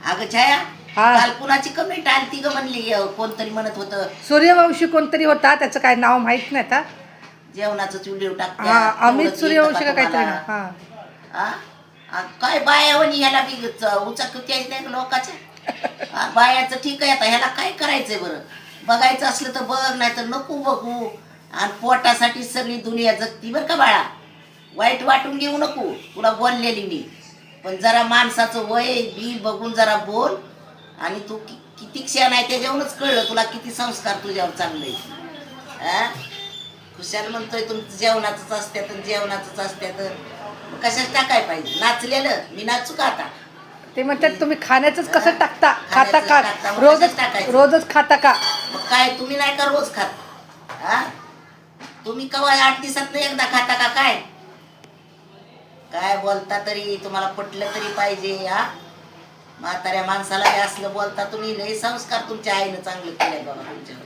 अगं छाया, हा. काल कुणाची कमेंट आलती ग म्हणली कोणतरी म्हणत होतं सूर्यवंशी कोणतरी होता, त्याचं काय नाव माहित नाही आता. जेवणाचं व्हिडिओ हा, अमित सूर्यवंशी का काहीतरी ना. हा. काय बायावणी ह्याला बी उचाक नाही लोकांच्या. बायाचं ठीक आहे, आता ह्याला काय करायचंय बरं? बघायचं असलं तर बघ, नाही तर नको बघू. आणि पोटासाठी सगळी दुनिया जगती बरं का बाळा, वाईट वाटून घेऊ नको, तुला बोललेली मी. पण जरा माणसाचं वय बी बघून जरा बोल. आणि तू किती क्षण आहे त्याच्यावरूनच कळलं तुला किती संस्कार तुझ्यावर चांगले. खुशाल म्हणतोय तुमचं जेवणाचंच असत्यात जेवणाचंच असत्यात, कशाच टाकाय पाहिजे? नाचलेलं मी नाचू का आता? ते म्हणतात तुम्ही खाण्याचंच कसं टाकता, खाता खाण्याचंच का टाकता, मग रोजच कशाच टाकायचं? रोजच खाता का? मग काय तुम्ही नाही का रोज खात? हा, तुम्ही कवा 8 दिवसात एकदा खाता का काय? काय बोलता तरी तुम्हाला पटलं तरी पाहिजे. हा, म्हाताऱ्या माणसाला हे असलं बोलता तुम्ही. लय संस्कार तुमच्या आईनं चांगलं केलंय बाबा तुमच्यावर.